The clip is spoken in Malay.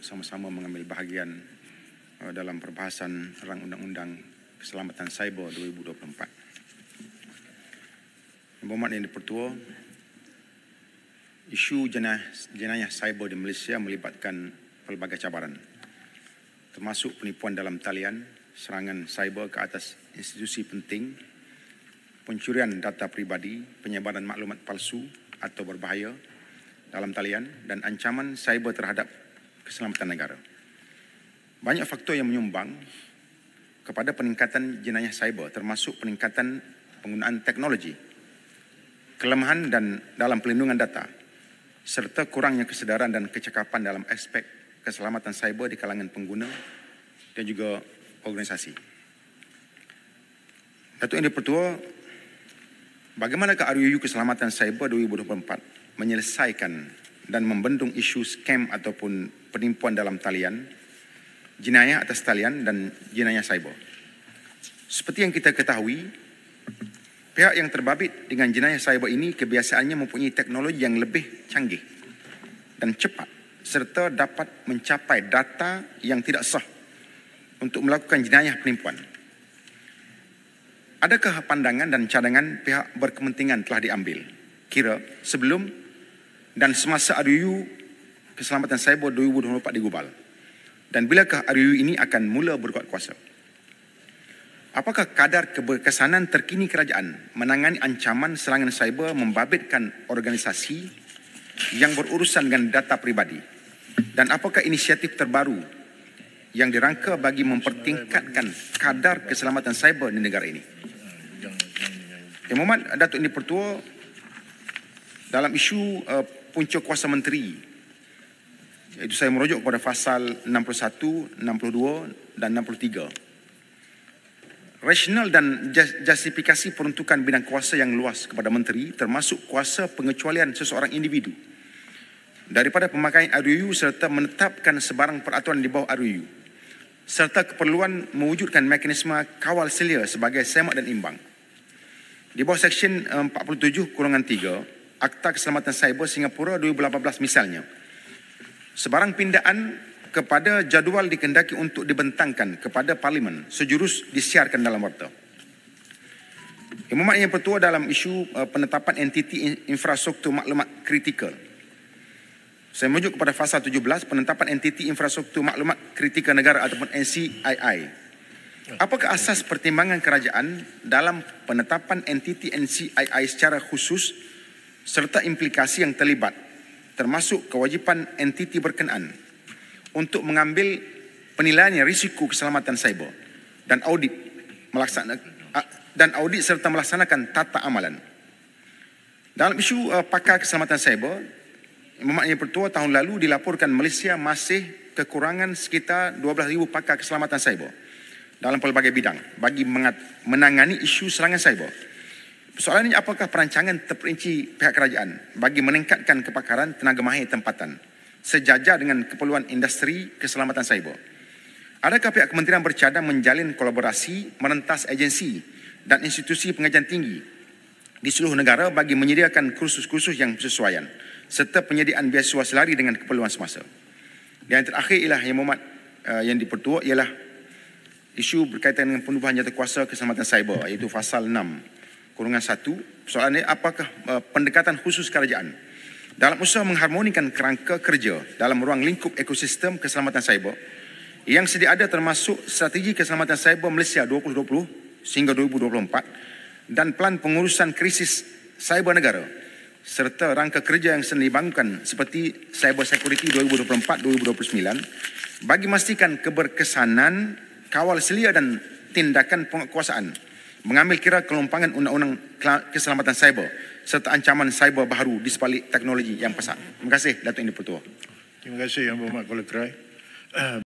sama-sama mengambil bahagian dalam perbahasan Rang Undang-Undang Keselamatan Cyber 2024. Yang berhormat Yang di-Pertua, isu jenayah cyber di Malaysia melibatkan pelbagai cabaran, termasuk penipuan dalam talian, serangan cyber ke atas institusi penting, pencurian data pribadi, penyebaran maklumat palsu atau berbahaya dalam talian, dan ancaman cyber terhadap keselamatan negara. Banyak faktor yang menyumbang kepada peningkatan jenayah cyber, termasuk peningkatan penggunaan teknologi, kelemahan dalam pelindungan data, serta kurangnya kesedaran dan kecakapan dalam aspek keselamatan cyber di kalangan pengguna dan juga organisasi. Datuk Yang di-Pertua, bagaimanakah RUU Keselamatan Cyber 2024 menyelesaikan dan membendung isu skam ataupun penipuan dalam talian, jenayah atas talian dan jenayah cyber? Seperti yang kita ketahui, pihak yang terbabit dengan jenayah cyber ini kebiasaannya mempunyai teknologi yang lebih canggih dan cepat serta dapat mencapai data yang tidak sah untuk melakukan jenayah penipuan. Adakah pandangan dan cadangan pihak berkepentingan telah diambil kira sebelum dan semasa RUU Keselamatan Cyber 2024 digubal? Dan bilakah RUU ini akan mula berkuat kuasa? Apakah kadar keberkesanan terkini kerajaan menangani ancaman serangan cyber membabitkan organisasi yang berurusan dengan data pribadi? Dan apakah inisiatif terbaru yang dirangka bagi mempertingkatkan kadar keselamatan cyber di negara ini? Yang berhormat Datuk Yang di-Pertua, dalam isu punca kuasa menteri, iaitu saya merujuk kepada pasal 61, 62 dan 63. Rasional dan justifikasi peruntukan bidang kuasa yang luas kepada menteri, termasuk kuasa pengecualian seseorang individu daripada pemakaian RUU serta menetapkan sebarang peraturan di bawah RUU, serta keperluan mewujudkan mekanisme kawal selia sebagai semak dan imbang. Di bawah Seksyen 47-3 Akta Keselamatan Cyber Singapura 2018 misalnya, sebarang pindaan kepada jadual dikendaki untuk dibentangkan kepada Parlimen sejurus disiarkan dalam warta. Yang berhormat Yang Pertua, dalam isu penetapan entiti infrastruktur maklumat kritikal, saya merujuk kepada pasal 17 penetapan entiti infrastruktur maklumat kritikal negara ataupun NCII. Apakah asas pertimbangan kerajaan dalam penetapan entiti NCII secara khusus serta implikasi yang terlibat, termasuk kewajipan entiti berkenaan untuk mengambil penilaian risiko keselamatan cyber dan audit serta melaksanakan tata amalan? Dalam isu pakar keselamatan cyber, Yang Pertua, tahun lalu dilaporkan Malaysia masih kekurangan sekitar 12,000 pakar keselamatan cyber dalam pelbagai bidang bagi menangani isu serangan cyber. Soalannya, apakah perancangan terperinci pihak kerajaan bagi meningkatkan kepakaran tenaga mahir tempatan sejajar dengan keperluan industri keselamatan cyber? Adakah pihak kementerian bercadang menjalin kolaborasi merentas agensi dan institusi pengajian tinggi di seluruh negara bagi menyediakan kursus-kursus yang bersesuaian serta penyediaan beasiswa selari dengan keperluan semasa? Dan yang terakhir ialah Yang berhormat Yang di-Pertua, ialah isu berkaitan dengan penubuhan jawatan keselamatan cyber, iaitu pasal 6-1. Soalannya, apakah pendekatan khusus kerajaan dalam usaha mengharmonikan kerangka kerja dalam ruang lingkup ekosistem keselamatan cyber yang sedia ada, termasuk strategi keselamatan cyber Malaysia 2020 sehingga 2024 dan pelan pengurusan krisis cyber negara serta rangka kerja yang sedang dibangunkan seperti Cyber Security 2024-2029 bagi memastikan keberkesanan, kawal selia dan tindakan penguasaan mengambil kira kelompangan undang-undang keselamatan cyber serta ancaman cyber baharu di sebalik teknologi yang pesat. Terima kasih, Datuk Yang di-Pertua. Terima kasih Yang Berhormat Kepala Kerai.